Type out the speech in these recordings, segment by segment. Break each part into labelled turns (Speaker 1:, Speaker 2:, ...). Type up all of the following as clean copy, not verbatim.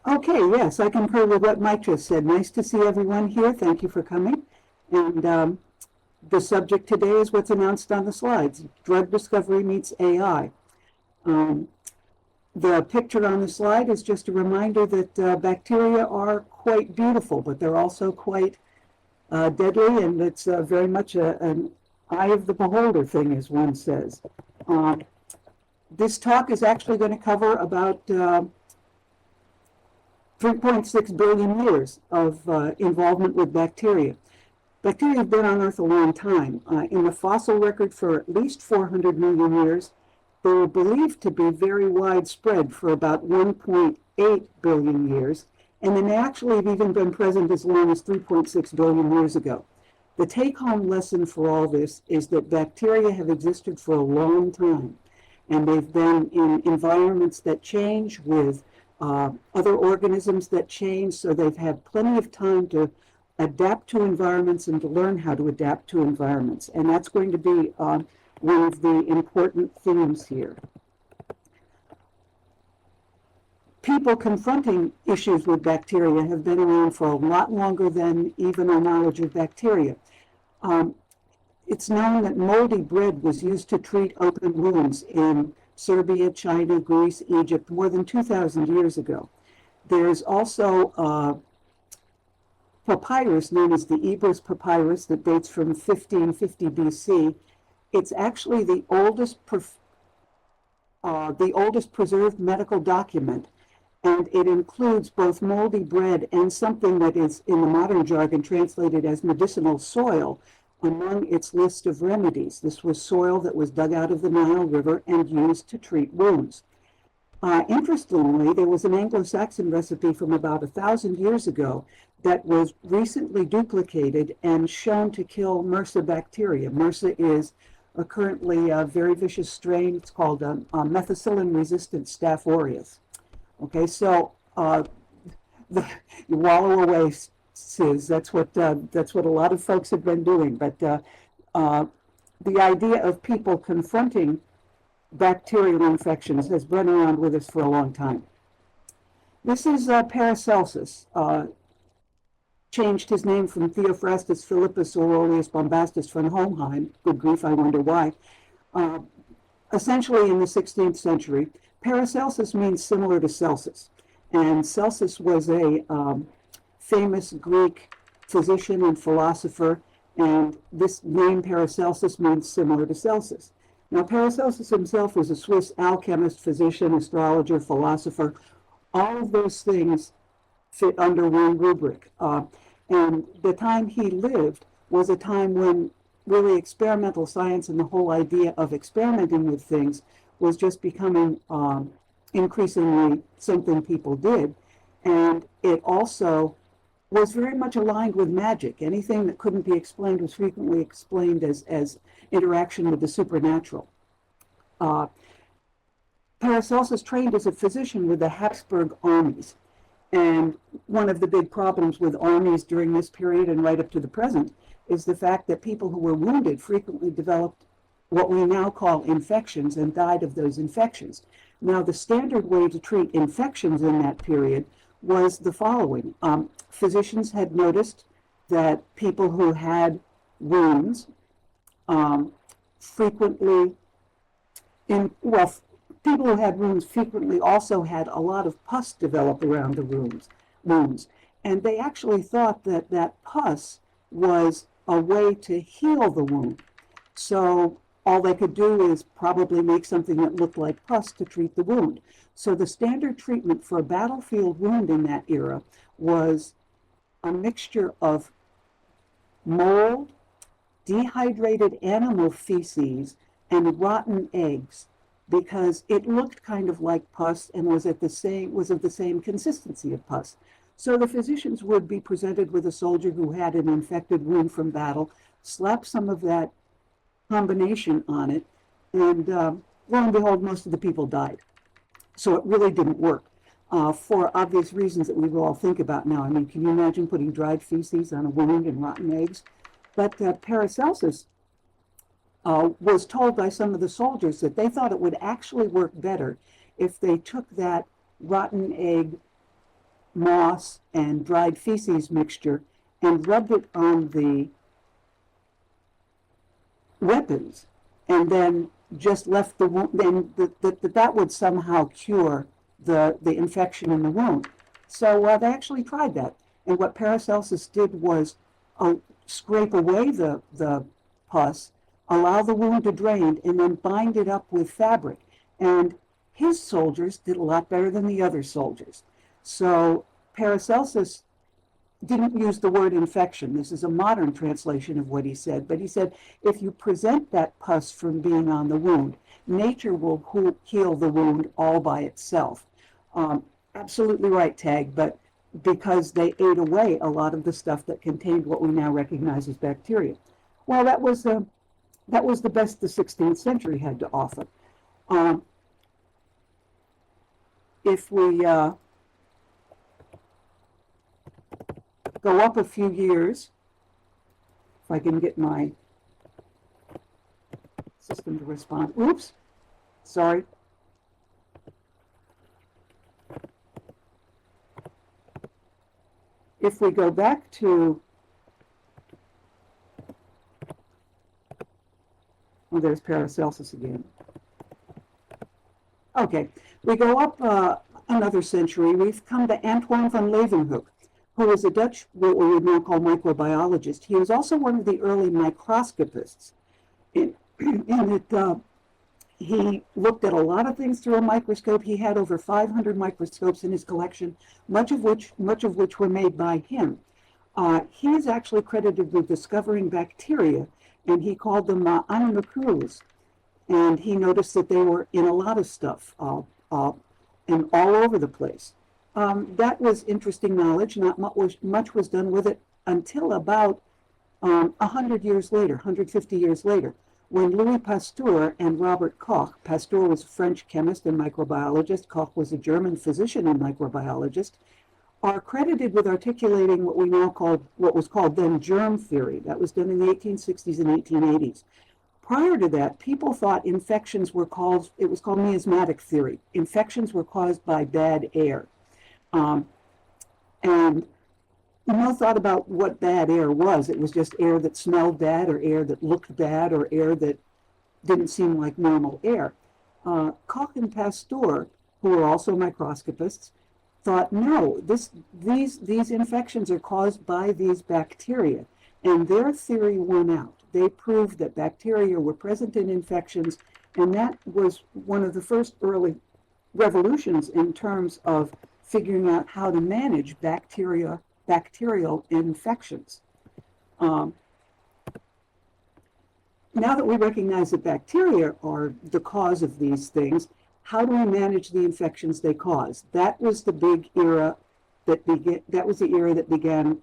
Speaker 1: Okay, yes, I concur with what Mike just said. Nice to see everyone here. Thank you for coming. And the subject today is what's announced on the slides. Drug discovery meets AI. The picture on the slide is just a reminder that bacteria are quite beautiful, but they're also quite deadly, and it's very much an eye of the beholder thing, as one says. This talk is actually going to cover about 3.6 billion years of involvement with bacteria. Bacteria have been on Earth a long time. In the fossil record for at least 400 million years, they were believed to be very widespread for about 1.8 billion years, and then they actually have even been present as long as 3.6 billion years ago. The take-home lesson for all this is that bacteria have existed for a long time, and they've been in environments that change with other organisms that change, so they've had plenty of time to adapt to environments and to learn how to adapt to environments. And that's going to be one of the important themes here. People confronting issues with bacteria have been around for a lot longer than even our knowledge of bacteria. It's known that moldy bread was used to treat open wounds in Serbia, China, Greece, Egypt, more than 2,000 years ago. There's also papyrus known as the Ebers papyrus that dates from 1550 BC. It's actually the oldest preserved medical document, and it includes both moldy bread and something that is in the modern jargon translated as medicinal soil among its list of remedies. This was soil that was dug out of the Nile River and used to treat wounds. Interestingly, there was an Anglo-Saxon recipe from about 1,000 years ago that was recently duplicated and shown to kill MRSA bacteria. MRSA is currently a very vicious strain. It's called methicillin-resistant Staph aureus. Okay, so you wallow away, Sis. That's what a lot of folks have been doing. But the idea of people confronting bacterial infections has been around with us for a long time. This is Paracelsus. Changed his name from Theophrastus Philippus Aurelius Bombastus von Hohenheim. Good grief, I wonder why. Essentially in the 16th century, Paracelsus means similar to Celsus. And Celsus was a famous Greek physician and philosopher, and this name Paracelsus means similar to Celsus. Now, Paracelsus himself was a Swiss alchemist, physician, astrologer, philosopher. All of those things fit under one rubric. And the time he lived was a time when really experimental science and the whole idea of experimenting with things was just becoming increasingly something people did. And it also was very much aligned with magic. Anything that couldn't be explained was frequently explained as interaction with the supernatural. Paracelsus trained as a physician with the Habsburg armies. And one of the big problems with armies during this period and right up to the present is the fact that people who were wounded frequently developed what we now call infections and died of those infections. Now, the standard way to treat infections in that period was the following. Physicians had noticed that people who had wounds people who had wounds frequently also had a lot of pus develop around the wounds. And they actually thought that that pus was a way to heal the wound. So all they could do is probably make something that looked like pus to treat the wound. So the standard treatment for a battlefield wound in that era was a mixture of mold, dehydrated animal feces, and rotten eggs, because it looked kind of like pus and was of the same consistency of pus. So the physicians would be presented with a soldier who had an infected wound from battle, slap some of that combination on it, And lo and behold, most of the people died. So it really didn't work for obvious reasons that we will all think about now. I mean, can you imagine putting dried feces on a wound and rotten eggs? But Paracelsus was told by some of the soldiers that they thought it would actually work better if they took that rotten egg, moss, and dried feces mixture and rubbed it on the weapons and then just left the wound, then that would somehow cure the infection in the wound. So they actually tried that. And what Paracelsus did was scrape away the pus, allow the wound to drain, and then bind it up with fabric. And his soldiers did a lot better than the other soldiers. So Paracelsus didn't use the word infection. This is a modern translation of what he said. But he said, if you present that pus from being on the wound, nature will heal the wound all by itself. Absolutely right, Tag, but because they ate away a lot of the stuff that contained what we now recognize as bacteria. Well, that was the best the 16th century had to offer. If we go up a few years, if I can get my system to respond. Oops, sorry. If we go back to, well, there's Paracelsus again. Okay, we go up another century. We've come to Antoine van Leeuwenhoek, who was a Dutch, what we would now call microbiologist. He was also one of the early microscopists in that he looked at a lot of things through a microscope. He had over 500 microscopes in his collection, much of which were made by him. He is actually credited with discovering bacteria, and he called them animalcules. And he noticed that they were in a lot of stuff and all over the place. That was interesting knowledge. Not much was done with it until about 100 years later, 150 years later, when Louis Pasteur and Robert Koch, Pasteur was a French chemist and microbiologist, Koch was a German physician and microbiologist, are credited with articulating what was called then germ theory. That was done in the 1860s and 1880s. Prior to that, people thought infections were caused, it was called miasmatic theory. Infections were caused by bad air. And no thought about what bad air was. It was just air that smelled bad, or air that looked bad, or air that didn't seem like normal air. Koch and Pasteur, who were also microscopists, thought, no, these infections are caused by these bacteria. And their theory won out. They proved that bacteria were present in infections, and that was one of the first early revolutions in terms of figuring out how to manage bacterial infections. Now that we recognize that bacteria are the cause of these things, how do we manage the infections they cause? That was the big era that began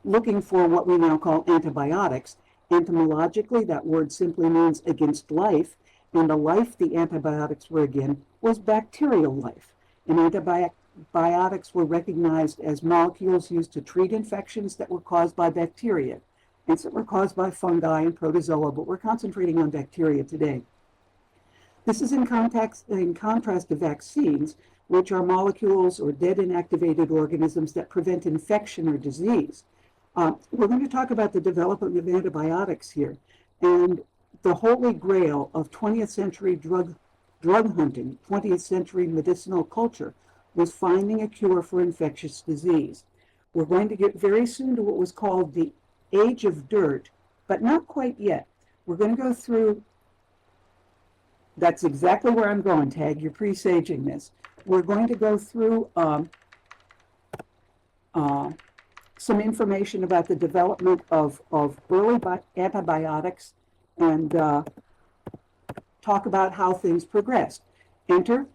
Speaker 1: looking for what we now call antibiotics. Entomologically, that word simply means against life, and the life the antibiotics were against was bacterial life. And antibiotics were recognized as molecules used to treat infections that were caused by bacteria, and some were caused by fungi and protozoa, but we're concentrating on bacteria today. This is in contrast to vaccines, which are molecules or dead inactivated organisms that prevent infection or disease. We're going to talk about the development of antibiotics here, and the holy grail of 20th century drug hunting, 20th century medicinal culture, was finding a cure for infectious disease. We're going to get very soon to what was called the Age of Dirt, but not quite yet. We're going to go through, that's exactly where I'm going, Tag, you're presaging this. We're going to go through some information about the development of early antibiotics and talk about how things progressed. Enter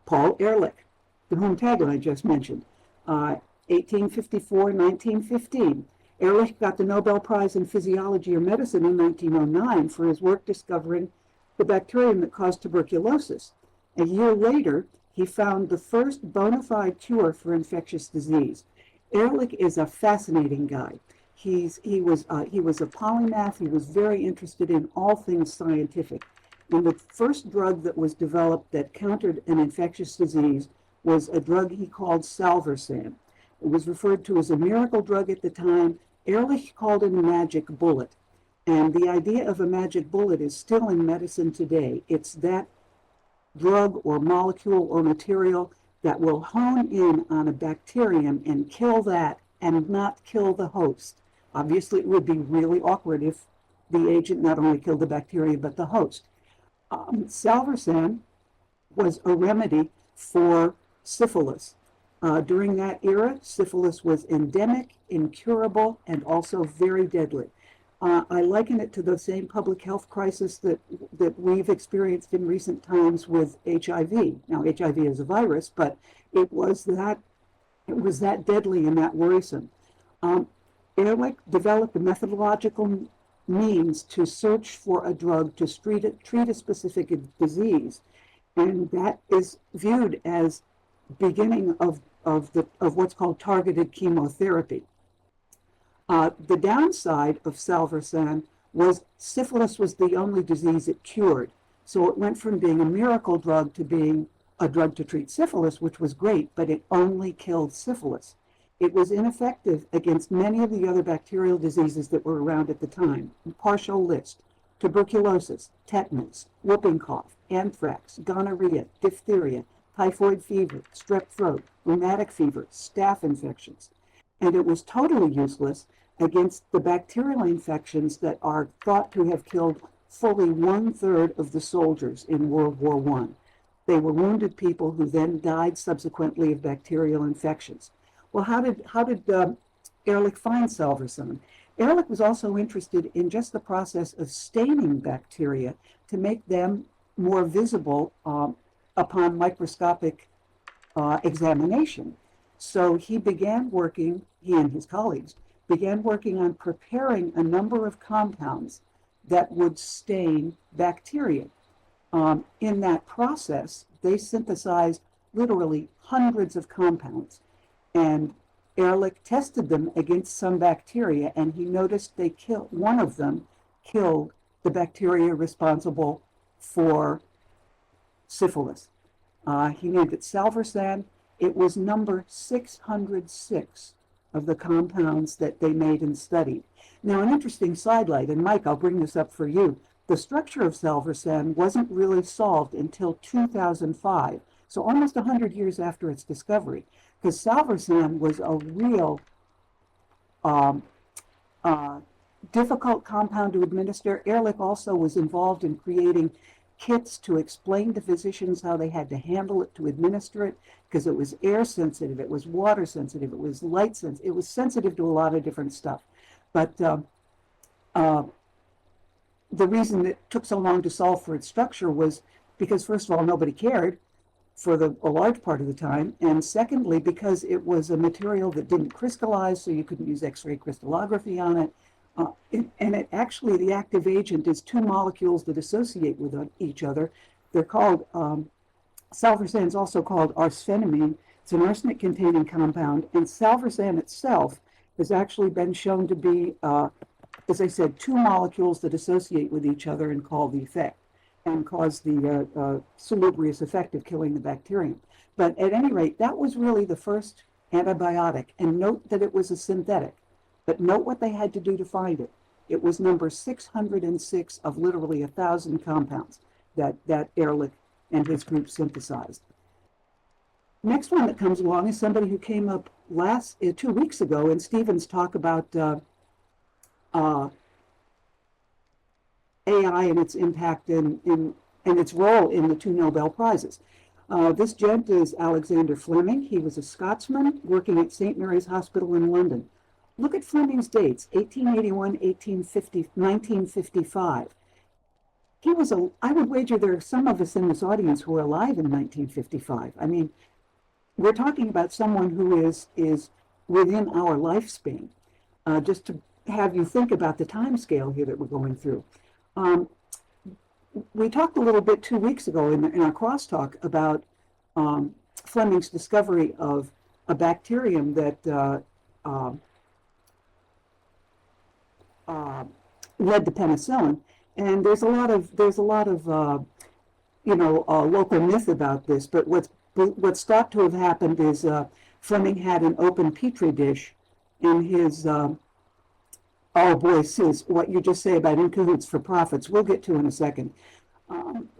Speaker 1: Paul Ehrlich, the whom Tag and I just mentioned, 1854-1915. Ehrlich got the Nobel Prize in Physiology or Medicine in 1909 for his work discovering the bacterium that caused tuberculosis. A year later, he found the first bona fide cure for infectious disease. Ehrlich is a fascinating guy. He was a polymath. He was very interested in all things scientific. And the first drug that was developed that countered an infectious disease was a drug he called salvarsan. It was referred to as a miracle drug at the time. Ehrlich called it a magic bullet. And the idea of a magic bullet is still in medicine today. It's that drug or molecule or material that will hone in on a bacterium and kill that and not kill the host. Obviously, it would be really awkward if the agent not only killed the bacteria but the host. Salvarsan was a remedy for syphilis. During that era, syphilis was endemic, incurable, and also very deadly. I liken it to the same public health crisis that we've experienced in recent times with HIV. Now, HIV is a virus, but it was that deadly and that worrisome. Ehrlich developed a methodological means to search for a drug to treat a specific disease, and that is viewed as beginning of what's called targeted chemotherapy. The downside of salvarsan was syphilis was the only disease it cured. So it went from being a miracle drug to being a drug to treat syphilis, which was great, but it only killed syphilis. It was ineffective against many of the other bacterial diseases that were around at the time. Partial list: tuberculosis, tetanus, whooping cough, anthrax, gonorrhea, diphtheria, typhoid fever, strep throat, rheumatic fever, staph infections. And it was totally useless against the bacterial infections that are thought to have killed fully 1/3 of the soldiers in World War I. They were wounded people who then died subsequently of bacterial infections. Well, how did Ehrlich find salvarsan? Ehrlich was also interested in just the process of staining bacteria to make them more visible upon microscopic examination. So he and his colleagues began working on preparing a number of compounds that would stain bacteria. In that process, they synthesized literally hundreds of compounds, and Ehrlich tested them against some bacteria, and he noticed one of them killed the bacteria responsible for syphilis. He named it salvarsan. It was number 606 of the compounds that they made and studied. Now, an interesting sidelight, and Mike, I'll bring this up for you. The structure of salvarsan wasn't really solved until 2005, so almost 100 years after its discovery, because salvarsan was a real difficult compound to administer. Ehrlich also was involved in creating kits to explain to physicians how they had to handle it, to administer it, because it was air sensitive, it was water sensitive, it was light sensitive, it was sensitive to a lot of different stuff. But the reason it took so long to solve for its structure was because, first of all, nobody cared for a large part of the time, and secondly, because it was a material that didn't crystallize, so you couldn't use X-ray crystallography on it. And it actually, the active agent is two molecules that associate with each other. They're called, salvarsan is also called arsphenamine. It's an arsenic-containing compound, and salvarsan itself has actually been shown to be, as I said, two molecules that associate with each other and cause the salubrious effect of killing the bacterium. But at any rate, that was really the first antibiotic, and note that it was a synthetic. But note what they had to do to find it. It was number 606 of literally 1,000 compounds that Ehrlich and his group synthesized. Next one that comes along is somebody who came up 2 weeks ago in Stephen's talk about AI and its impact and its role in the 2 Nobel Prizes. This gent is Alexander Fleming. He was a Scotsman working at St. Mary's Hospital in London. Look at Fleming's dates, 1881, 1955. I would wager there are some of us in this audience who were alive in 1955. I mean, we're talking about someone who is within our lifespan, just to have you think about the time scale here that we're going through. we talked a little bit 2 weeks ago in our crosstalk about Fleming's discovery of a bacterium that led to penicillin, and there's a lot of local myth about this. But what's thought to have happened is Fleming had an open petri dish in his. Oh boy, Sis, what you just say about in cahoots for profits, we'll get to in a second.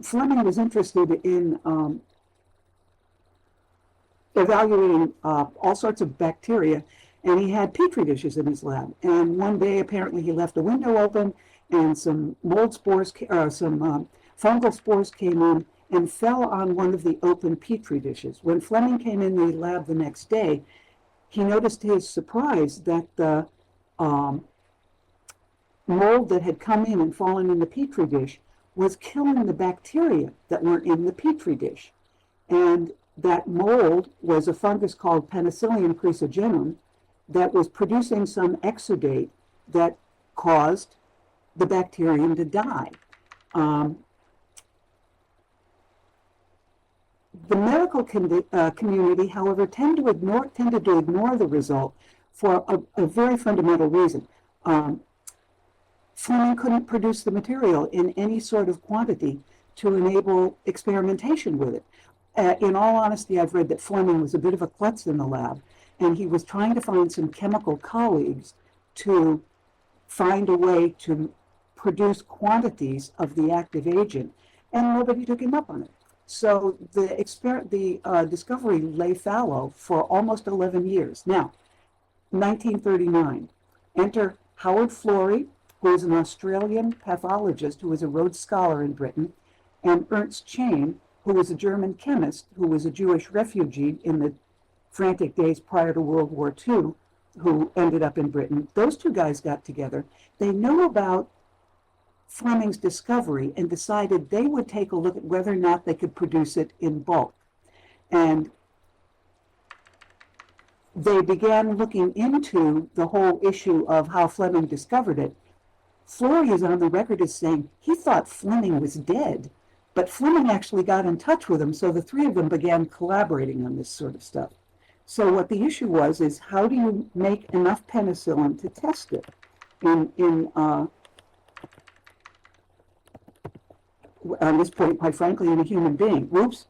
Speaker 1: Fleming was interested in evaluating all sorts of bacteria, and he had petri dishes in his lab. And one day, apparently, he left a window open, and some mold spores, some fungal spores came in and fell on one of the open petri dishes. When Fleming came in the lab the next day, he noticed to his surprise that the mold that had come in and fallen in the petri dish was killing the bacteria that were in the petri dish. And that mold was a fungus called Penicillium chrysogenum that was producing some exudate that caused the bacterium to die. The medical community, however, tended to ignore the result for a very fundamental reason. Fleming couldn't produce the material in any sort of quantity to enable experimentation with it. In all honesty, I've read that Fleming was a bit of a klutz in the lab, and he was trying to find some chemical colleagues to find a way to produce quantities of the active agent, and nobody took him up on it. So the discovery lay fallow for almost 11 years. Now, 1939, enter Howard Florey, who is an Australian pathologist who was a Rhodes Scholar in Britain, and Ernst Chain, who was a German chemist who was a Jewish refugee in the frantic days prior to World War II, who ended up in Britain. Those two guys got together. They knew about Fleming's discovery and decided they would take a look at whether or not they could produce it in bulk. And they began looking into the whole issue of how Fleming discovered it. Florey is on the record as saying he thought Fleming was dead, but Fleming actually got in touch with him, so the three of them began collaborating on this sort of stuff. So what the issue was is, how do you make enough penicillin to test it on this point, quite frankly, in a human being? Whoops.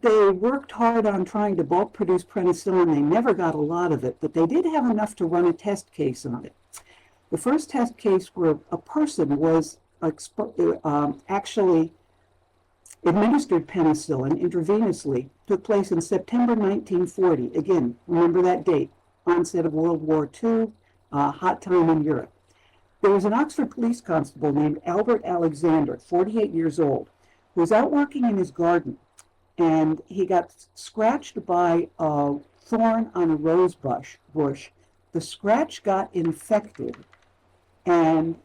Speaker 1: They worked hard on trying to bulk produce penicillin. They never got a lot of it, but they did have enough to run a test case on it. The first test case where a person was actually administered penicillin intravenously took place in September 1940. Again, remember that date, onset of World War II, hot time in Europe. There was an Oxford police constable named Albert Alexander, 48 years old, who was out working in his garden, and he got scratched by a thorn on a rose bush. The scratch got infected, and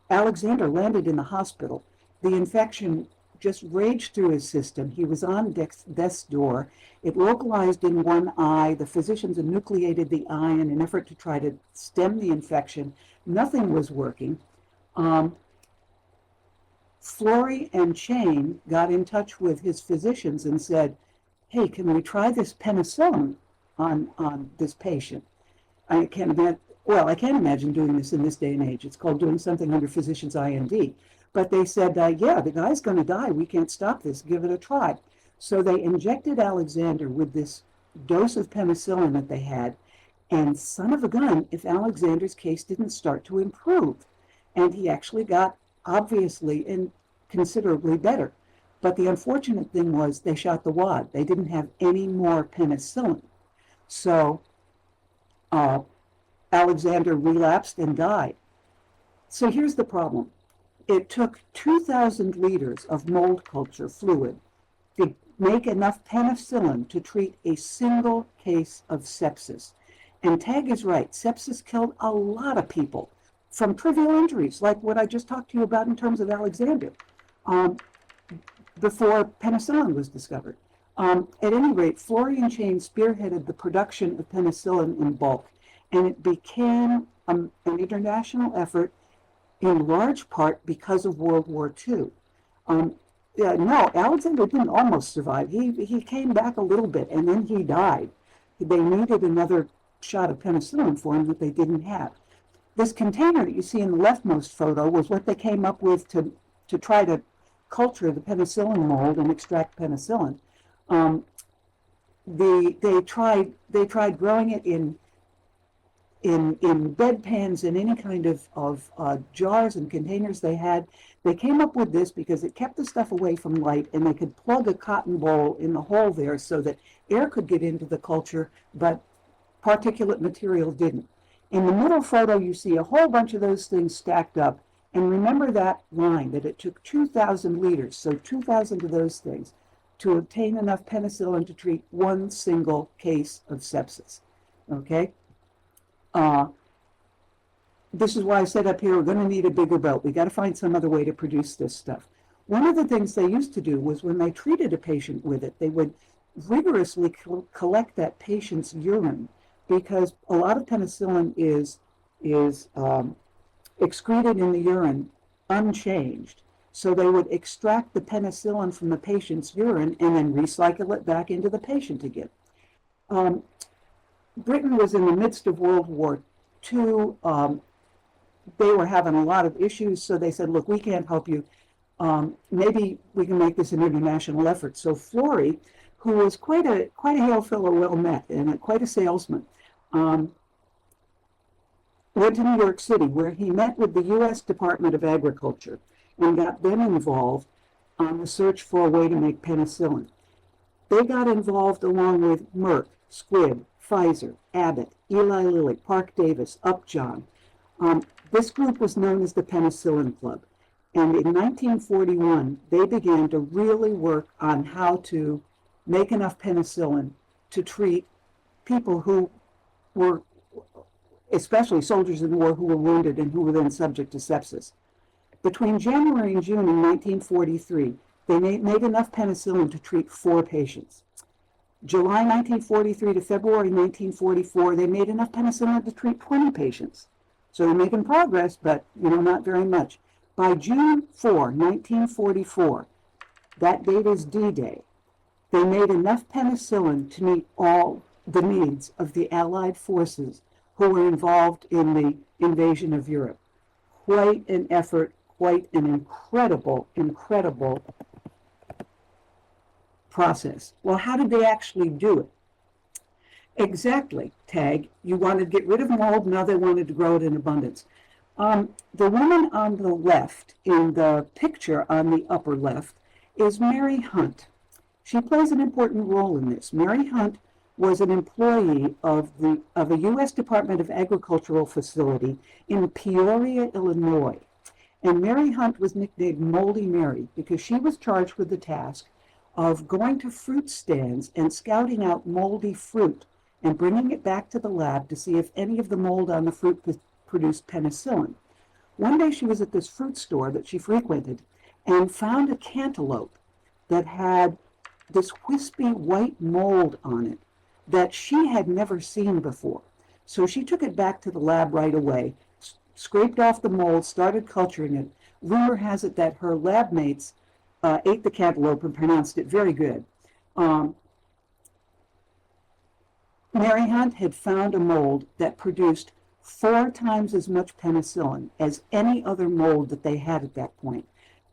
Speaker 1: Alexander landed in the hospital. The infection just raged through his system. He was on death's door. It localized in one eye. The physicians enucleated the eye in an effort to try to stem the infection. Nothing was working. Florey and Chain got in touch with his physicians and said, hey, can we try this penicillin on this patient? I can't imagine doing this in this day and age. It's called doing something under physician's IND. But they said, yeah, the guy's going to die. We can't stop this. Give it a try. So they injected Alexander with this dose of penicillin that they had. And son of a gun, if Alexander's case didn't start to improve. And he actually got, obviously, and considerably better. But the unfortunate thing was they shot the wad. They didn't have any more penicillin. So Alexander relapsed and died. So here's the problem. It took 2,000 liters of mold culture fluid to make enough penicillin to treat a single case of sepsis. And Tag is right. Sepsis killed a lot of people from trivial injuries, like what I just talked to you about in terms of Alexander, before penicillin was discovered. At any rate, Florey and Chain spearheaded the production of penicillin in bulk, and it became an international effort in large part because of World War II. Yeah, no, Alexander didn't almost survive. He came back a little bit, and then he died. They needed another shot of penicillin for him that they didn't have. This container that you see in the leftmost photo was what they came up with to try to culture the penicillin mold and extract penicillin. They tried growing it in bedpans and any kind of jars and containers they had. They came up with this because it kept the stuff away from light, and they could plug a cotton bowl in the hole there so that air could get into the culture, but particulate material didn't. In the middle photo, you see a whole bunch of those things stacked up. And remember that line, that it took 2,000 liters, so 2,000 of those things, to obtain enough penicillin to treat one single case of sepsis. Okay? This is why I said up here, we're going to need a bigger boat. We got to find some other way to produce this stuff. One of the things they used to do was when they treated a patient with it, they would rigorously collect that patient's urine, because a lot of penicillin is excreted in the urine unchanged. So they would extract the penicillin from the patient's urine and then recycle it back into the patient again. Britain was in the midst of World War II. They were having a lot of issues, so they said, look, we can't help you. Maybe we can make this an international effort. So Florey, who was quite a hail fellow, well met, and quite a salesman, went to New York City, where he met with the U.S. Department of Agriculture and got them involved on the search for a way to make penicillin. They got involved along with Merck, Squibb, Pfizer, Abbott, Eli Lilly, Parke-Davis, Upjohn. This group was known as the Penicillin Club. And in 1941, they began to really work on how to make enough penicillin to treat people who were, especially soldiers in the war, who were wounded and who were then subject to sepsis. Between January and June in 1943, they made enough penicillin to treat 4 patients. July 1943 to February 1944, they made enough penicillin to treat 20 patients. So they're making progress, but not very much. By June 4, 1944, that date is D-Day, they made enough penicillin to meet all the needs of the Allied forces who were involved in the invasion of Europe. Quite an effort, quite an incredible process. Well, how did they actually do it? Exactly, Tag. You wanted to get rid of mold, now they wanted to grow it in abundance. The woman on the left, in the picture on the upper left, is Mary Hunt. She plays an important role in this. Mary Hunt was an employee of a U.S. Department of Agricultural facility in Peoria, Illinois. And Mary Hunt was nicknamed Moldy Mary because she was charged with the task of going to fruit stands and scouting out moldy fruit and bringing it back to the lab to see if any of the mold on the fruit produced penicillin. One day she was at this fruit store that she frequented and found a cantaloupe that had this wispy white mold on it that she had never seen before. So she took it back to the lab right away, scraped off the mold, started culturing it. Rumor has it that her lab mates ate the cantaloupe and pronounced it very good. Mary Hunt had found a mold that produced 4 times as much penicillin as any other mold that they had at that point.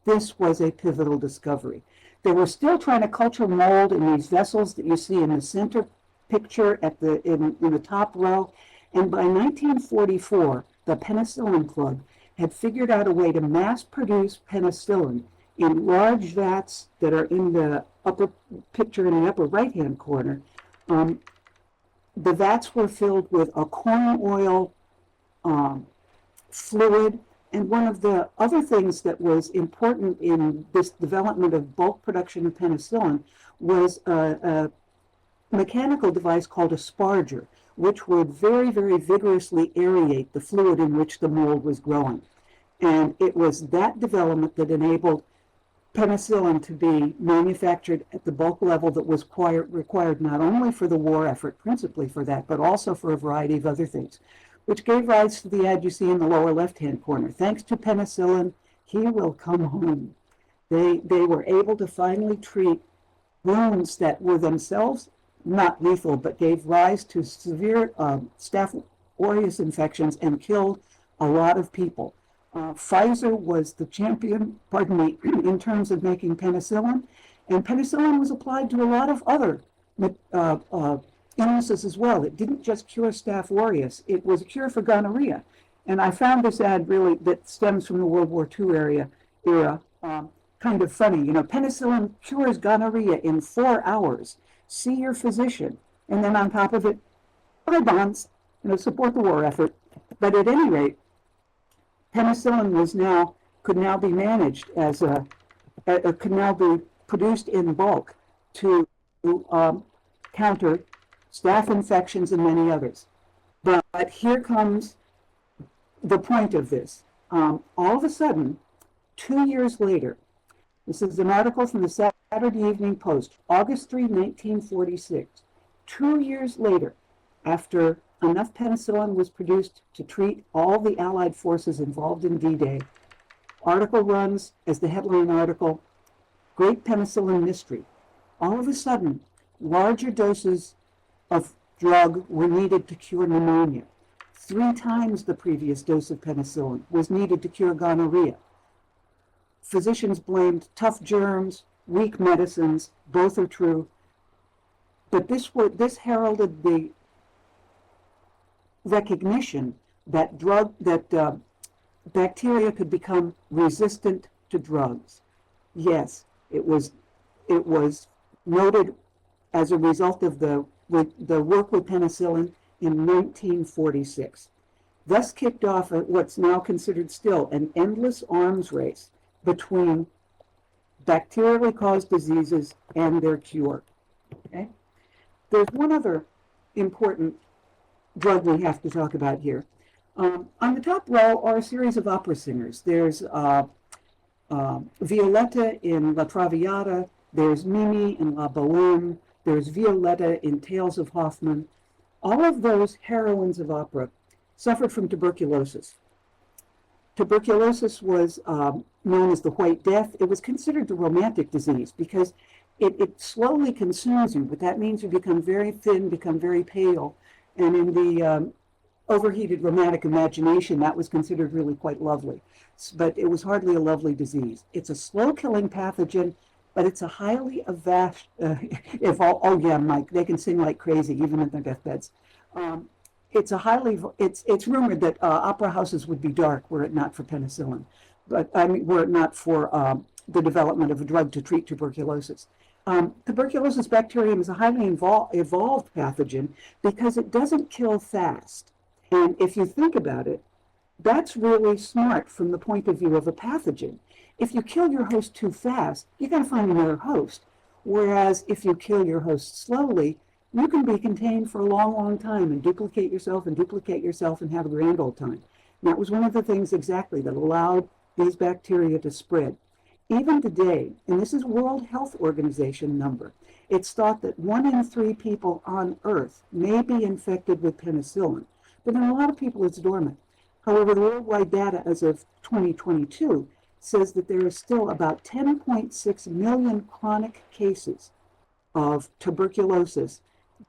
Speaker 1: This was a pivotal discovery. They were still trying to culture mold in these vessels that you see in the center picture in the top row. And by 1944, the Penicillin Club had figured out a way to mass produce penicillin in large vats that are in the upper picture in the upper right-hand corner. The vats were filled with a corn oil fluid. And one of the other things that was important in this development of bulk production of penicillin was a mechanical device called a sparger, which would very, very vigorously aerate the fluid in which the mold was growing. And it was that development that enabled penicillin to be manufactured at the bulk level that was required not only for the war effort, principally for that, but also for a variety of other things. which gave rise to the ad you see in the lower left-hand corner. Thanks to penicillin, he will come home. They were able to finally treat wounds that were themselves not lethal, but gave rise to severe Staph aureus infections and killed a lot of people. Pfizer was the champion, in terms of making penicillin, and penicillin was applied to a lot of other illnesses as well. It didn't just cure Staph aureus, it was a cure for gonorrhea. And I found this ad really that stems from the World War II era kind of funny. You know, penicillin cures gonorrhea in 4 hours. See your physician. And then on top of it, buy bonds, support the war effort. But at any rate, penicillin could now be managed could now be produced in bulk to counter staph infections and many others. But here comes the point of this. All of a sudden, 2 years later, this is an article from the Saturday Evening Post, August 3, 1946. 2 years later, after enough penicillin was produced to treat all the Allied forces involved in D-Day, article runs as the headline article, Great Penicillin Mystery. All of a sudden, larger doses of drug were needed to cure pneumonia. 3 times the previous dose of penicillin was needed to cure gonorrhea. Physicians blamed tough germs, weak medicines, both are true. But this heralded the recognition that bacteria could become resistant to drugs. Yes, it was noted as a result of the work with penicillin in 1946. Thus kicked off what's now considered still an endless arms race between bacterially caused diseases and their cure. Okay? There's one other important drug we have to talk about here. On the top row are a series of opera singers. There's Violetta in La Traviata, there's Mimi in La Boheme, there's Violetta in Tales of Hoffmann. All of those heroines of opera suffered from tuberculosis. Tuberculosis was known as the White Death. It was considered the romantic disease because it slowly consumes you, but that means you become very thin, become very pale, and in the overheated romantic imagination, that was considered really quite lovely. But it was hardly a lovely disease. It's a slow-killing pathogen, but it's a highly oh yeah, Mike, they can sing like crazy even at their deathbeds. It's rumored that opera houses would be dark were it not for penicillin, but were it not for the development of a drug to treat tuberculosis. Tuberculosis bacterium is a highly evolved pathogen because it doesn't kill fast. And if you think about it, that's really smart from the point of view of a pathogen. If you kill your host too fast, you're going to find another host. Whereas if you kill your host slowly, you can be contained for a long, long time and duplicate yourself and have a grand old time. And that was one of the things exactly that allowed these bacteria to spread. Even today, and this is World Health Organization number, it's thought that 1 in 3 people on Earth may be infected with penicillin, but in a lot of people it's dormant. However, the worldwide data as of 2022 says that there is still about 10.6 million chronic cases of tuberculosis.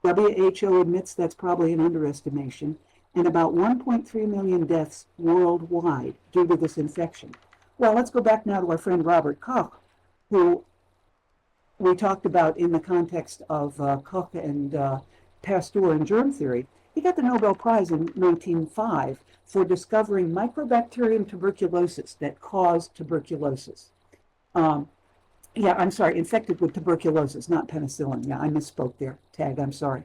Speaker 1: WHO admits that's probably an underestimation, and about 1.3 million deaths worldwide due to this infection. Well, let's go back now to our friend Robert Koch, who we talked about in the context of Koch and Pasteur and germ theory. He got the Nobel Prize in 1905 for discovering Mycobacterium tuberculosis that caused tuberculosis. Infected with tuberculosis, not penicillin. Yeah, I misspoke there. Tag, I'm sorry.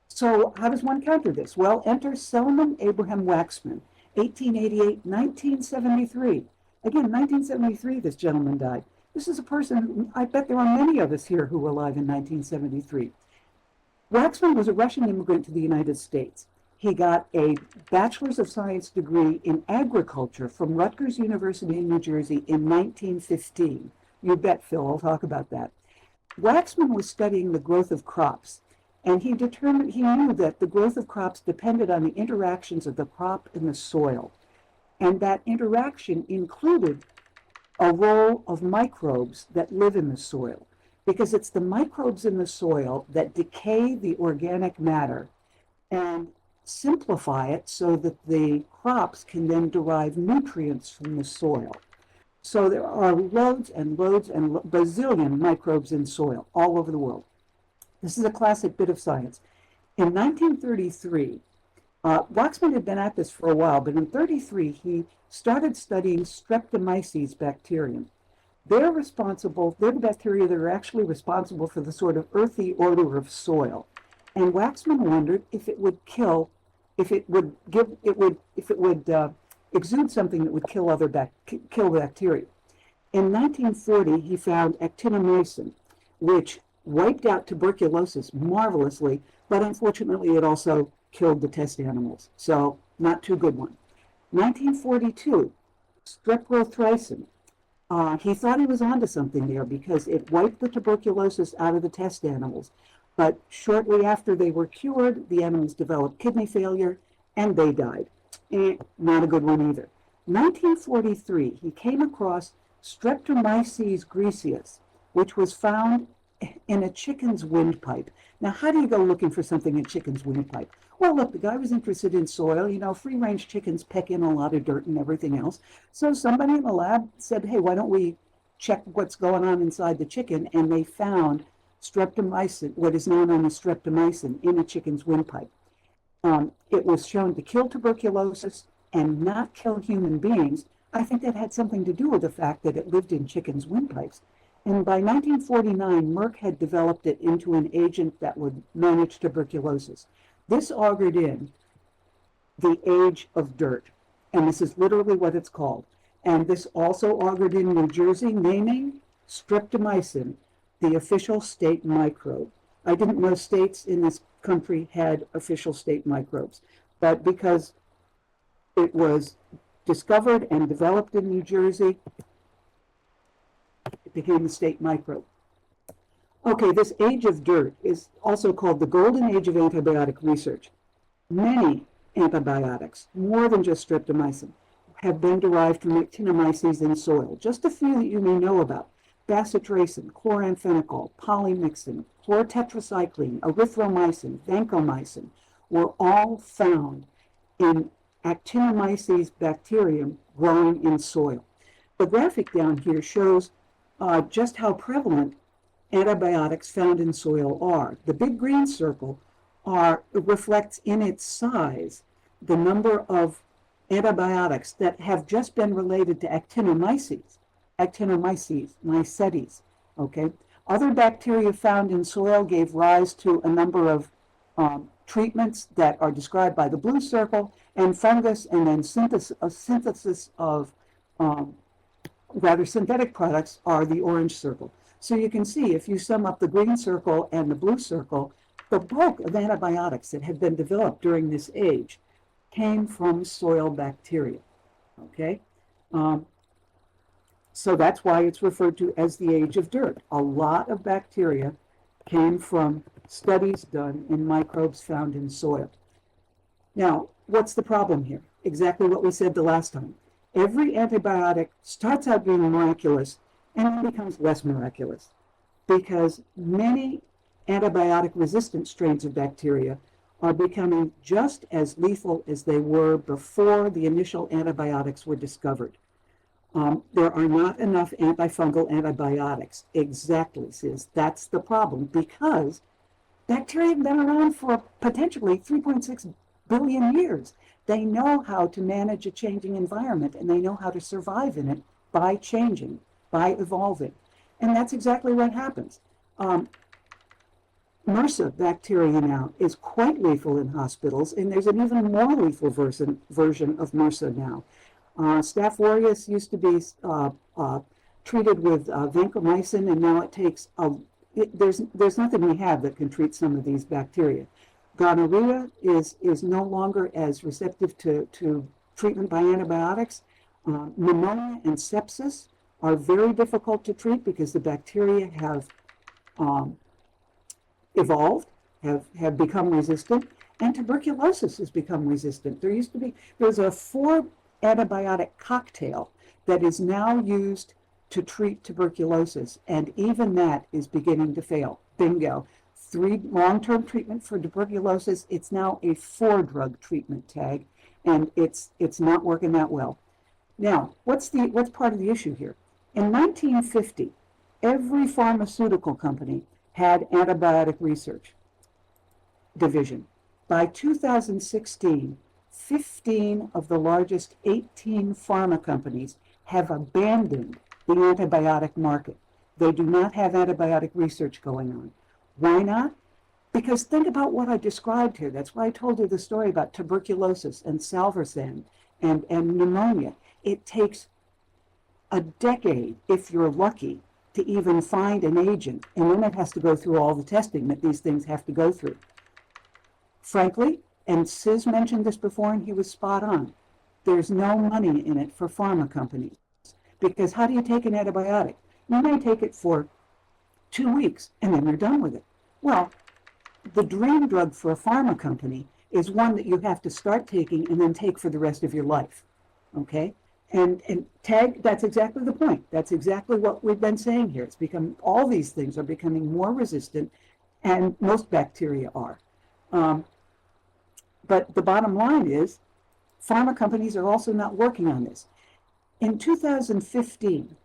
Speaker 1: So how does one counter this? Well, enter Selman Abraham Waxman, 1888, 1973. Again, 1973, this gentleman died. This is a person, I bet there are many of us here who were alive in 1973. Waxman was a Russian immigrant to the United States. He got a Bachelor's of Science degree in agriculture from Rutgers University in New Jersey in 1915. You bet, Phil, I'll talk about that. Waxman was studying the growth of crops, And he knew that the growth of crops depended on the interactions of the crop and the soil. And that interaction included a role of microbes that live in the soil, because it's the microbes in the soil that decay the organic matter and simplify it so that the crops can then derive nutrients from the soil. So there are loads and loads and bazillion microbes in soil all over the world. This is a classic bit of science. In 1933, Waxman had been at this for a while, but in 1933 he started studying Streptomyces bacterium. They're the bacteria that are actually responsible for the sort of earthy odor of soil. And Waxman wondered if it would exude something that would kill bacteria. In 1940, he found actinomycin, which wiped out tuberculosis marvelously, but unfortunately it also killed the test animals. So not too good one. 1942, streptothricin. He thought he was onto something there because it wiped the tuberculosis out of the test animals. But shortly after they were cured, the animals developed kidney failure and they died. Not a good one either. 1943, he came across Streptomyces griseus, which was found in a chicken's windpipe. Now, how do you go looking for something in chicken's windpipe? Well, look, the guy was interested in soil. You know, free-range chickens peck in a lot of dirt and everything else. So somebody in the lab said, hey, why don't we check what's going on inside the chicken? And they found streptomycin, what is now known as streptomycin, in a chicken's windpipe. It was shown to kill tuberculosis and not kill human beings. I think that had something to do with the fact that it lived in chickens' windpipes. And by 1949, Merck had developed it into an agent that would manage tuberculosis. This augured in the age of dirt, and this is literally what it's called. And this also augured in New Jersey, naming streptomycin the official state microbe. I didn't know states in this country had official state microbes, but because it was discovered and developed in New Jersey, it became the state microbe. Okay, this age of dirt is also called the golden age of antibiotic research. Many antibiotics, more than just streptomycin, have been derived from actinomyces in soil. Just a few that you may know about: bacitracin, chloramphenicol, polymyxin, chlorotetracycline, erythromycin, vancomycin were all found in actinomyces bacterium growing in soil. The graphic down here shows just how prevalent antibiotics found in soil are. The big green circle reflects in its size the number of antibiotics that have just been related to actinomyces, mycetes, okay? Other bacteria found in soil gave rise to a number of treatments that are described by the blue circle, and fungus, and then synthesis of rather synthetic products are the orange circle. So you can see, if you sum up the green circle and the blue circle, the bulk of antibiotics that have been developed during this age came from soil bacteria, okay? So that's why it's referred to as the age of dirt. A lot of bacteria came from studies done in microbes found in soil. Now, what's the problem here? Exactly what we said the last time. Every antibiotic starts out being miraculous and then becomes less miraculous, because many antibiotic-resistant strains of bacteria are becoming just as lethal as they were before the initial antibiotics were discovered. There are not enough antifungal antibiotics. Exactly, sis. That's the problem, because bacteria have been around for potentially 3.6 billion years. They know how to manage a changing environment, and they know how to survive in it by changing, by evolving. And that's exactly what happens. MRSA bacteria now is quite lethal in hospitals, and there's an even more lethal version of MRSA now. Staph aureus used to be treated with vancomycin, and now it takes there's nothing we have that can treat some of these bacteria. Gonorrhea is no longer as receptive to treatment by antibiotics. Pneumonia and sepsis are very difficult to treat because the bacteria have evolved, have become resistant, and tuberculosis has become resistant. There's a 4 antibiotic cocktail that is now used to treat tuberculosis, and even that is beginning to fail. Bingo. 3 long-term treatment for tuberculosis. It's now a 4-drug treatment tag, and it's not working that well. Now, what's part of the issue here? In 1950, every pharmaceutical company had antibiotic research division. By 2016, 15 of the largest 18 pharma companies have abandoned the antibiotic market. They do not have antibiotic research going on. Why not? Because think about what I described here. That's why I told you the story about tuberculosis and salvarsan and pneumonia. It takes a decade, if you're lucky, to even find an agent, and then it has to go through all the testing that these things have to go through. Frankly, and Sis mentioned this before, and he was spot on, there's no money in it for pharma companies. Because how do you take an antibiotic? You may take it for 2 weeks, and then you're done with it. Well, the dream drug for a pharma company is one that you have to start taking and then take for the rest of your life. Okay? And tag, that's exactly the point. That's exactly what we've been saying here. All these things are becoming more resistant, and most bacteria are. But the bottom line is, pharma companies are also not working on this. In 2015,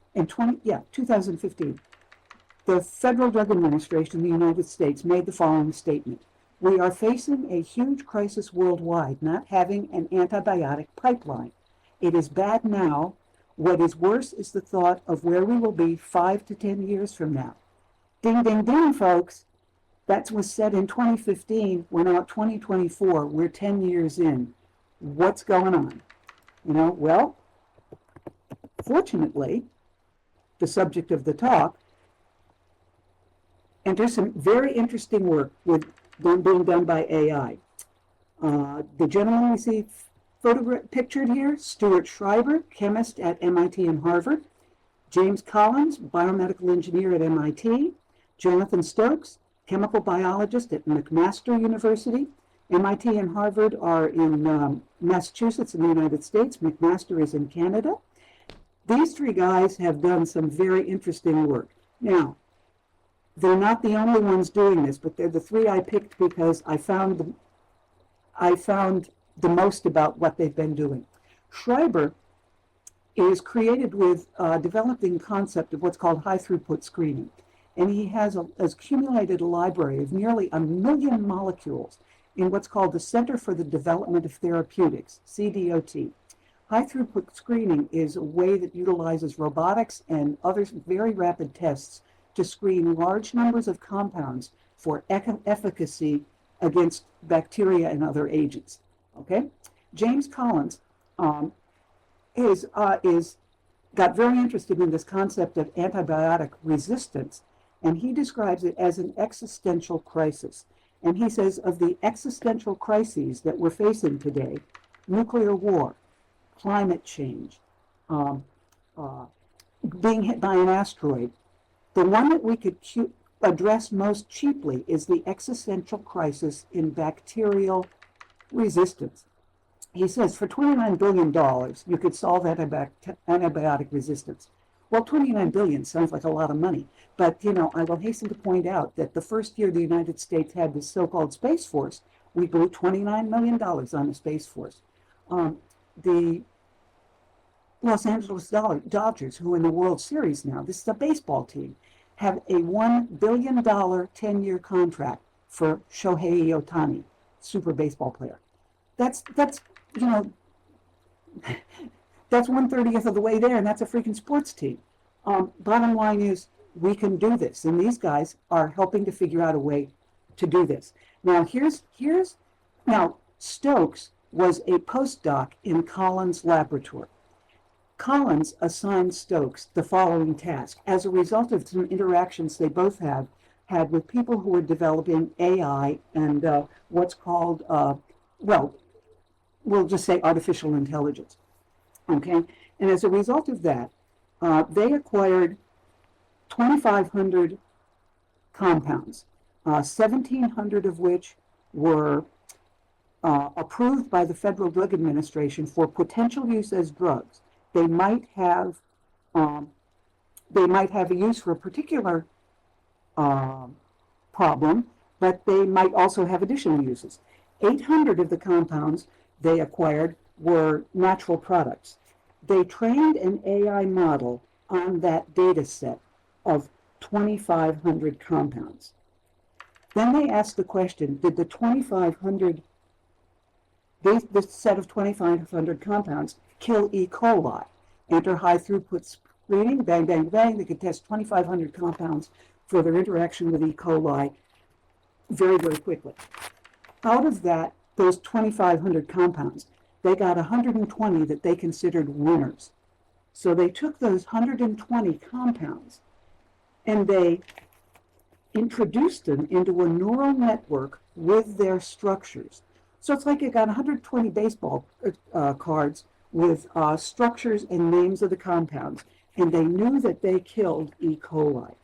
Speaker 1: the Federal Drug Administration in the United States made the following statement: "We are facing a huge crisis worldwide, not having an antibiotic pipeline. It is bad now. What is worse is the thought of where we will be 5 to 10 years from now." Ding, ding, ding, folks. That was said in 2015. We're now at 2024. We're 10 years in. What's going on? Well, fortunately, the subject of the talk enters some very interesting work being done by AI. The gentleman we see pictured here, Stuart Schreiber, chemist at MIT and Harvard; James Collins, biomedical engineer at MIT; Jonathan Stokes, chemical biologist at McMaster University. MIT and Harvard are in Massachusetts in the United States. McMaster is in Canada. These 3 guys have done some very interesting work. Now, they're not the only ones doing this, but they're the 3 I picked because I found the most about what they've been doing. Schreiber is created with developing concept of what's called high throughput screening. And he has accumulated a library of nearly 1 million molecules in what's called the Center for the Development of Therapeutics, CDOT. High throughput screening is a way that utilizes robotics and other very rapid tests to screen large numbers of compounds for efficacy against bacteria and other agents. Okay? James Collins got very interested in this concept of antibiotic resistance, and he describes it as an existential crisis. And he says of the existential crises that we're facing today, nuclear war, climate change, being hit by an asteroid, the one that we could address most cheaply is the existential crisis in bacterial resistance. He says for $29 billion, you could solve antibiotic resistance. Well, $29 billion sounds like a lot of money, but I will hasten to point out that the first year the United States had this so-called Space Force, we blew $29 million on the Space Force. The Los Angeles Dodgers, who are in the World Series now, this is a baseball team, have a $1 billion 10-year contract for Shohei Ohtani, super baseball player. That's 1/30th of the way there, and that's a freaking sports team. Bottom line is, we can do this, and these guys are helping to figure out a way to do this. Now, now Stokes was a postdoc in Collins' laboratory. Collins assigned Stokes the following task as a result of some interactions they both had with people who were developing AI and what's called, we'll just say artificial intelligence. Okay, and as a result of that, they acquired 2,500 compounds 1,700 of which were approved by the Federal Drug Administration for potential use as drugs. They might have a use for a particular problem, but they might also have additional uses. 800 of the compounds they acquired were natural products. They trained an AI model on that data set of 2,500 compounds. Then they asked the question, did the 2,500, this set of 2,500 compounds kill E. coli? Enter high throughput screening, bang, bang, bang. They could test 2,500 compounds for their interaction with E. coli very, very quickly. Out of that, those 2,500 compounds, they got 120 that they considered winners. So they took those 120 compounds and they introduced them into a neural network with their structures. So it's like you got 120 baseball cards with structures and names of the compounds, and they knew that they killed E. coli.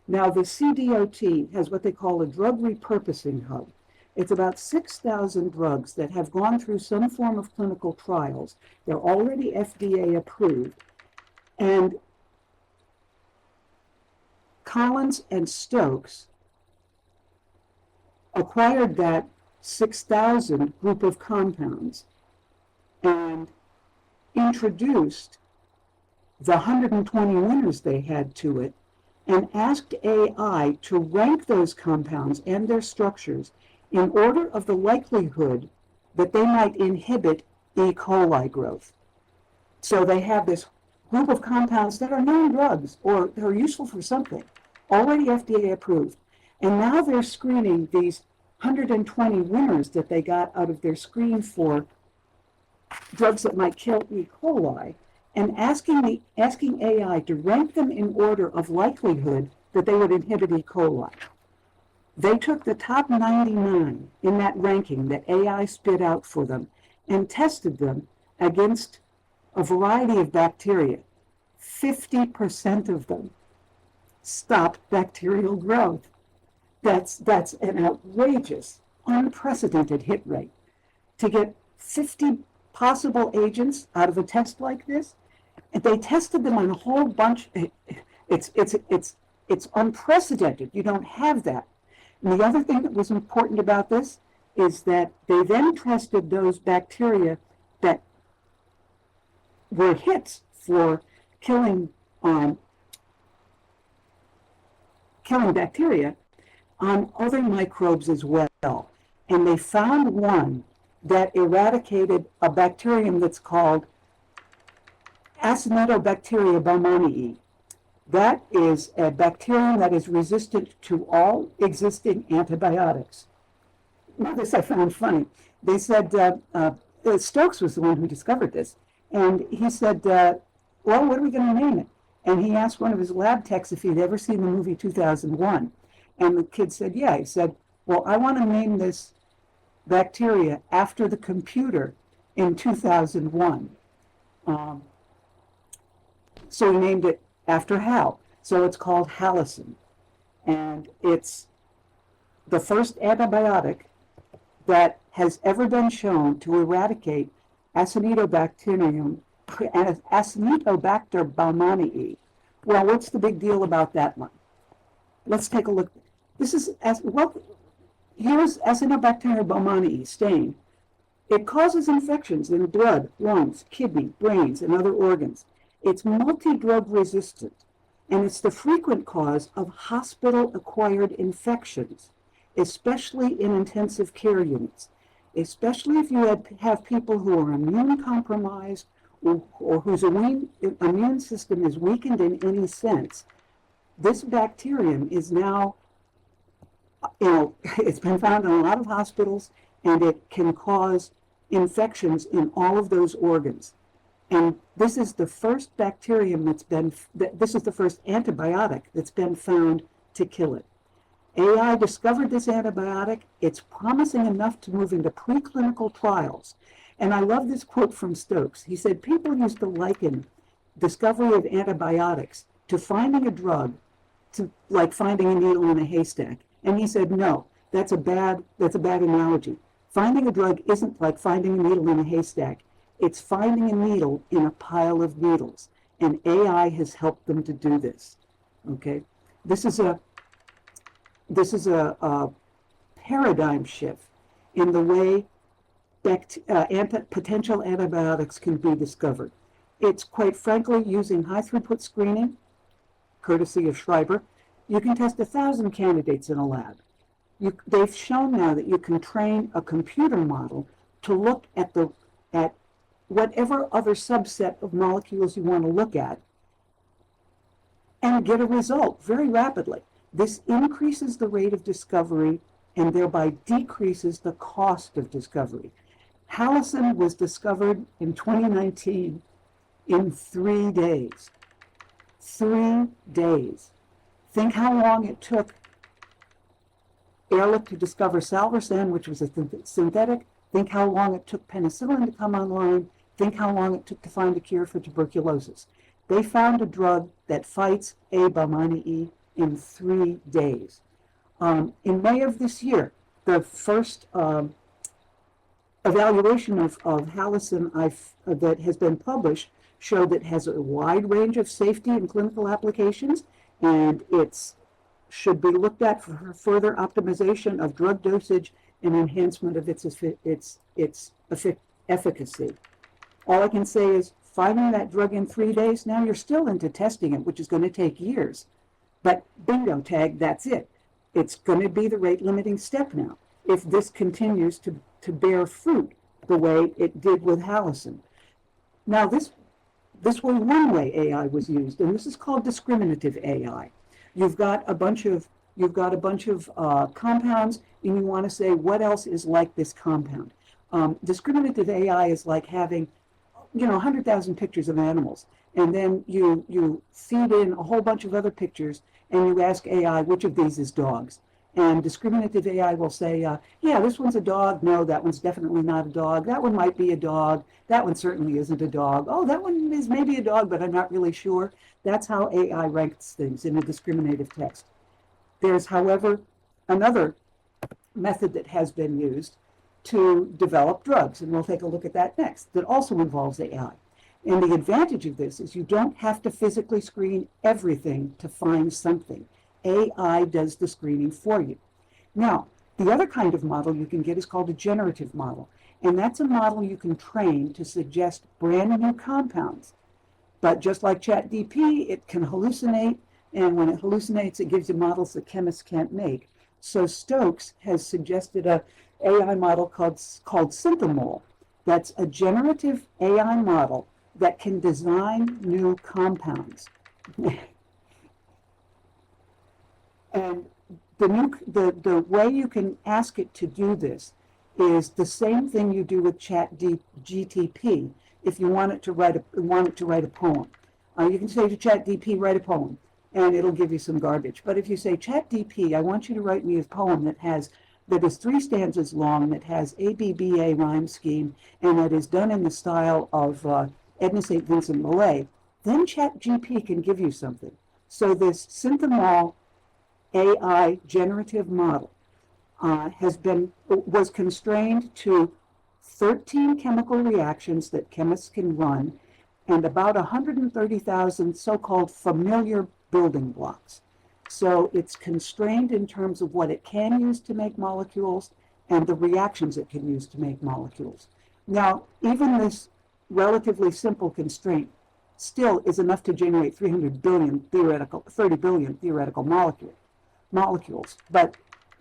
Speaker 1: Now, the CDOT has what they call a drug repurposing hub. It's about 6,000 drugs that have gone through some form of clinical trials. They're already FDA approved. And Collins and Stokes acquired that 6,000 group of compounds and introduced the 120 winners they had to it and asked AI to rank those compounds and their structures in order of the likelihood that they might inhibit E. coli growth. So they have this group of compounds that are known drugs or they're useful for something, already FDA approved. And now they're screening these 120 winners that they got out of their screen for drugs that might kill E. coli and asking AI to rank them in order of likelihood that they would inhibit E. coli. They took the top 99 in that ranking that AI spit out for them and tested them against a variety of bacteria. 50% of them stopped bacterial growth. That's an outrageous, unprecedented hit rate. To get 50 possible agents out of a test like this, and they tested them on a whole bunch. It's unprecedented. You don't have that. And the other thing that was important about this is that they then tested those bacteria that were hits for killing bacteria on other microbes as well. And they found one that eradicated a bacterium that's called Acinetobacteria baumannii. That is a bacterium that is resistant to all existing antibiotics. Now, this I found funny. They said, Stokes was the one who discovered this, and he said, well, what are we going to name it? And he asked one of his lab techs if he'd ever seen the movie 2001. And the kid said, yeah. He said, well, I want to name this bacteria after the computer in 2001. So he named it after Hal. So it's called Halicin. And it's the first antibiotic that has ever been shown to eradicate Acinetobacter baumannii. Well, what's the big deal about that one? Let's take a look. This is, here's Acinetobacter baumannii stain. It causes infections in blood, lungs, kidney, brains, and other organs. It's multi-drug resistant, and it's the frequent cause of hospital-acquired infections, especially in intensive care units, especially if you have people who are immune compromised or whose immune system is weakened in any sense. This bacterium is now, it's been found in a lot of hospitals, and it can cause infections in all of those organs. And this is the first bacterium this is the first antibiotic that's been found to kill it. AI discovered this antibiotic. It's promising enough to move into preclinical trials. And I love this quote from Stokes. He said, people used to liken discovery of antibiotics to finding a drug, to like finding a needle in a haystack. And he said, no, that's a bad analogy. Finding a drug isn't like finding a needle in a haystack. It's finding a needle in a pile of needles. And AI has helped them to do this. Okay? This is a paradigm shift in the way potential antibiotics can be discovered. It's quite frankly using high throughput screening, courtesy of Schreiber. You can test 1,000 candidates in a lab. They've shown now that you can train a computer model to look at whatever other subset of molecules you want to look at and get a result very rapidly. This increases the rate of discovery and thereby decreases the cost of discovery. Hallicin was discovered in 2019 in 3 days. 3 days. Think how long it took Ehrlich to discover salvarsan, which was a synthetic. Think how long it took penicillin to come online. Think how long it took to find a cure for tuberculosis. They found a drug that fights A. baumannii in 3 days. In May of this year, the first evaluation of Hallicin that has been published showed that it has a wide range of safety and clinical applications, and it should be looked at for further optimization of drug dosage and enhancement of its efficacy. All I can say is finding that drug in 3 days, now you're still into testing it, which is going to take years. But bingo tag, that's it. It's going to be the rate limiting step now, if this continues to bear fruit the way it did with Hallicin. Now this was one way AI was used, and this is called discriminative AI. You've got a bunch of compounds, and you want to say what else is like this compound. Discriminative AI is like having 100,000 pictures of animals, and then you feed in a whole bunch of other pictures, and you ask AI which of these is dogs. And discriminative AI will say, yeah, this one's a dog. No, that one's definitely not a dog. That one might be a dog. That one certainly isn't a dog. Oh, that one is maybe a dog, but I'm not really sure. That's how AI ranks things in a discriminative text. There's, however, another method that has been used to develop drugs, and we'll take a look at that next, that also involves AI. And the advantage of this is you don't have to physically screen everything to find something. AI does the screening for you. Now, the other kind of model you can get is called a generative model, and that's a model you can train to suggest brand new compounds. But just like ChatGPT, it can hallucinate, and when it hallucinates, it gives you models that chemists can't make. So Stokes has suggested a AI model called Synthemol. That's a generative AI model that can design new compounds. And the way you can ask it to do this is the same thing you do with ChatGPT. If you want it to write a poem, you can say to ChatGPT, write a poem, and it'll give you some garbage. But if you say, ChatGPT, I want you to write me a poem that is 3 stanzas long, that has ABBA rhyme scheme, and that is done in the style of Edna St. Vincent Millay, then ChatGPT can give you something. So this Synthemol AI generative model was constrained to 13 chemical reactions that chemists can run and about 130,000 so-called familiar building blocks. So it's constrained in terms of what it can use to make molecules and the reactions it can use to make molecules. Now, even this relatively simple constraint still is enough to generate 30 billion theoretical molecules. But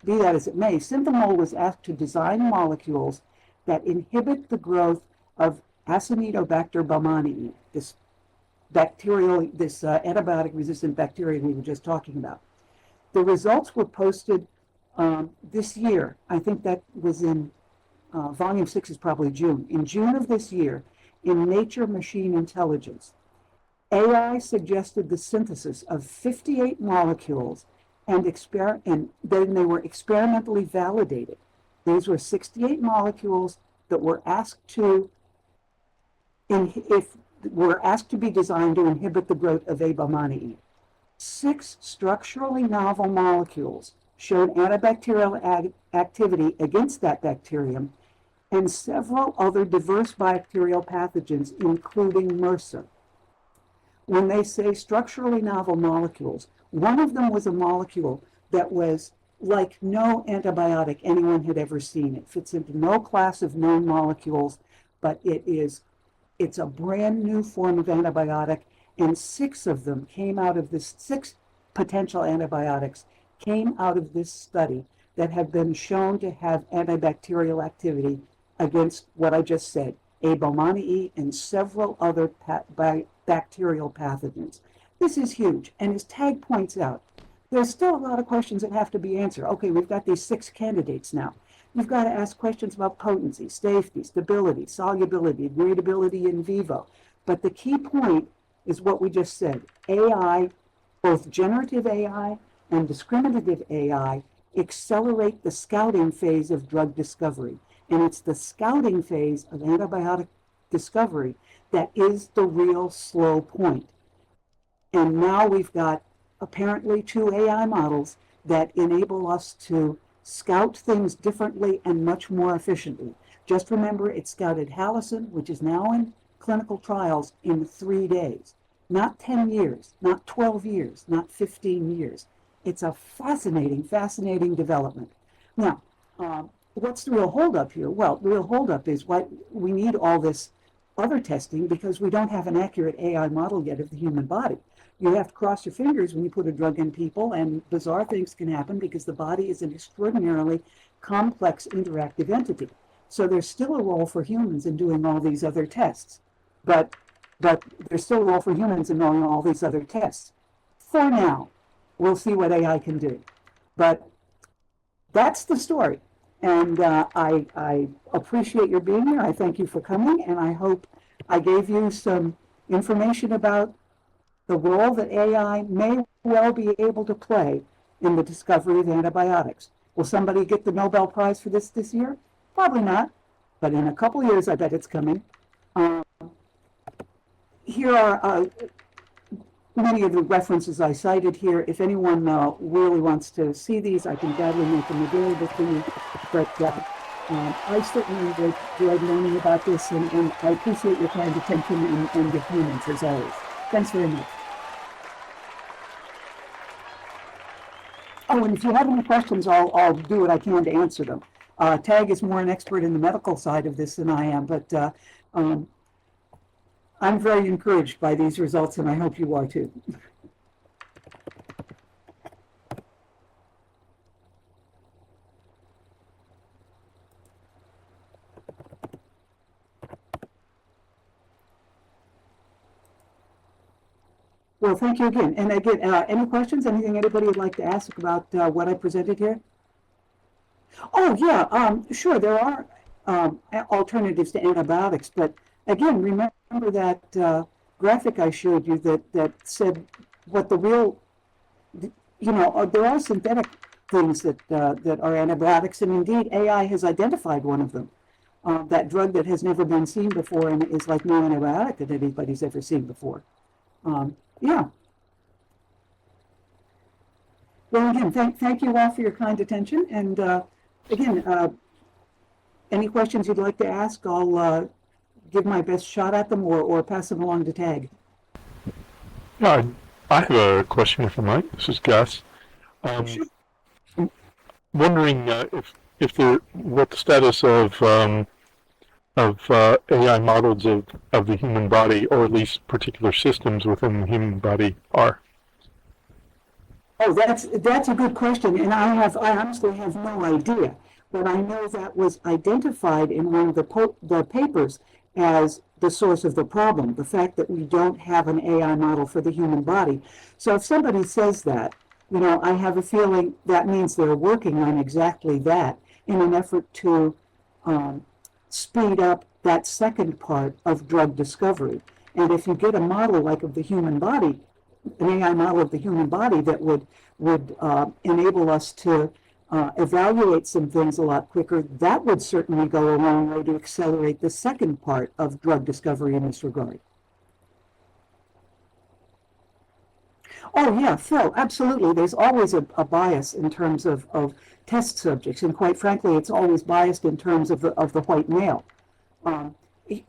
Speaker 1: be that as it may, Synthemol was asked to design molecules that inhibit the growth of Acinetobacter baumannii, this antibiotic-resistant bacteria we were just talking about. The results were posted this year. I think that was in volume 6 is probably June. In June of this year, in Nature Machine Intelligence, AI suggested the synthesis of 58 molecules, and then they were experimentally validated. These were 68 molecules that were asked to be designed to inhibit the growth of A. baumannii. 6 structurally novel molecules showed antibacterial activity against that bacterium and several other diverse bacterial pathogens, including MRSA. When they say structurally novel molecules, one of them was a molecule that was like no antibiotic anyone had ever seen. It fits into no class of known molecules, but it's a brand new form of antibiotic, and six potential antibiotics came out of this study that have been shown to have antibacterial activity against what I just said, A. baumannii and several other bacterial pathogens. This is huge, and as Tag points out, there's still a lot of questions that have to be answered. Okay, we've got these 6 candidates now. You've got to ask questions about potency, safety, stability, solubility, degradability in vivo. But the key point is what we just said. AI, both generative AI and discriminative AI, accelerate the scouting phase of drug discovery. And it's the scouting phase of antibiotic discovery that is the real slow point. And now we've got apparently 2 AI models that enable us to scout things differently and much more efficiently. Just remember, it scouted Hallicin, which is now in clinical trials, in 3 days. Not 10 years, not 12 years, not 15 years. It's a fascinating, fascinating development. Now, what's the real holdup here? Well, the real holdup is why we need all this other testing, because we don't have an accurate AI model yet of the human body. You have to cross your fingers when you put a drug in people, and bizarre things can happen because the body is an extraordinarily complex interactive entity. So there's still a role for humans in doing all these other tests. But there's still a role for humans in doing all these other tests. For now, we'll see what AI can do. But that's the story. And I appreciate your being here. I thank you for coming, and I hope I gave you some information about the role that AI may well be able to play in the discovery of antibiotics. Will somebody get the Nobel Prize for this year? Probably not, but in a couple of years, I bet it's coming. Here are many of the references I cited here. If anyone really wants to see these, I can gladly make them available to you. But I certainly enjoyed learning about this, and I appreciate your kind attention and your comments, as always. Thanks very much. Oh, and if you have any questions, I'll do what I can to answer them. Tag is more an expert in the medical side of this than I am, but I'm very encouraged by these results, and I hope you are too. Well, thank you again. And again, any questions, anything anybody would like to ask about what I presented here? Oh, yeah, sure, there are alternatives to antibiotics, but again, remember that graphic I showed you that said what the real, there are synthetic things that are antibiotics, and indeed AI has identified one of them. That drug that has never been seen before and is like no antibiotic that anybody's ever seen before. Yeah. Well, again, thank you all for your kind attention. And again, any questions you'd like to ask, I'll give my best shot at them or pass them along to Tag.
Speaker 2: I have a question for Mike. This is Gus.
Speaker 1: Sure.
Speaker 2: Wondering what the status of AI models of the human body, or at least particular systems within the human body, are.
Speaker 1: Oh, that's a good question, and I honestly have no idea, but I know that was identified in one of the papers as the source of the problem, the fact that we don't have an AI model for the human body. So if somebody says that, I have a feeling that means they're working on exactly that in an effort to speed up that second part of drug discovery. And if you get a model like of the human body, an AI model of the human body that would enable us to evaluate some things a lot quicker, that would certainly go a long way to accelerate the second part of drug discovery in this regard. Oh, yeah, Phil, absolutely. There's always a bias in terms of test subjects, and quite frankly, it's always biased in terms of the white male. Um,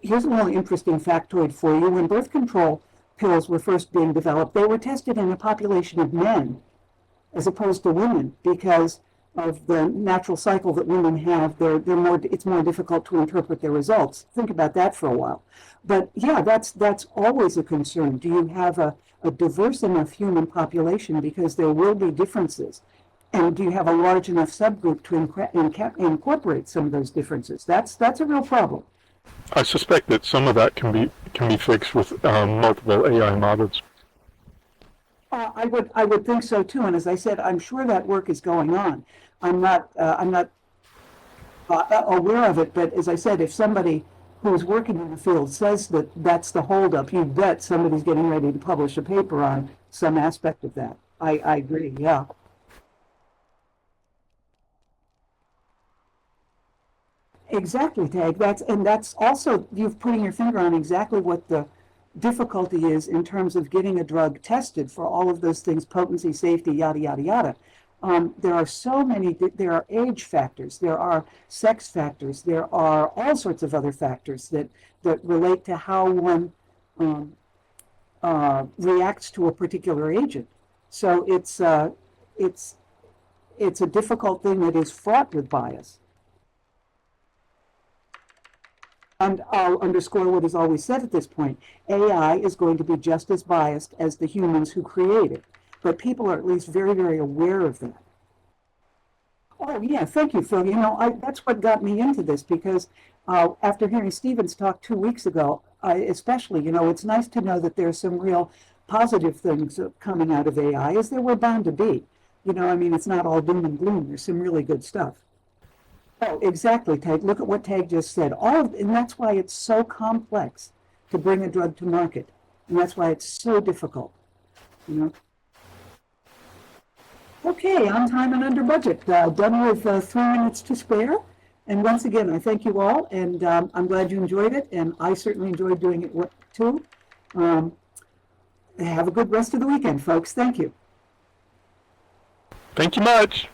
Speaker 1: Here's a really interesting factoid for you. When birth control pills were first being developed, they were tested in a population of men as opposed to women because of the natural cycle that women have. They're more, it's more difficult to interpret their results. Think about that for a while. But yeah, that's always a concern. Do you have a diverse enough human population, because there will be differences? And do you have a large enough subgroup to incorporate some of those differences? That's a real problem.
Speaker 2: I suspect that some of that can be fixed with multiple AI models.
Speaker 1: I would think so too. And as I said, I'm sure that work is going on. I'm not aware of it, but as I said, if somebody who's working in the field says that that's the holdup, you bet somebody's getting ready to publish a paper on some aspect of that. I agree. Yeah. Exactly, Tag. That's also, you've putting your finger on exactly what the difficulty is in terms of getting a drug tested for all of those things: potency, safety, yada yada yada. There are so many. There are age factors. There are sex factors. There are all sorts of other factors that relate to how one um, reacts to a particular agent. So it's it's a difficult thing that is fraught with bias. And I'll underscore what is always said at this point: AI is going to be just as biased as the humans who create it. But people are at least very, very aware of that. Oh, yeah, thank you, Phil. That's what got me into this, because after hearing Stephen's talk 2 weeks ago, especially, it's nice to know that there's some real positive things coming out of AI, as there were bound to be. I mean, it's not all doom and gloom. There's some really good stuff. Oh, exactly, Tag. Look at what Tag just said. And that's why it's so complex to bring a drug to market. And that's why it's so difficult, you know. Okay, on time and under budget. Done with 3 minutes to spare. And once again, I thank you all, and I'm glad you enjoyed it, and I certainly enjoyed doing it too. Um, have a good rest of the weekend, folks. Thank you.
Speaker 2: Thank you much.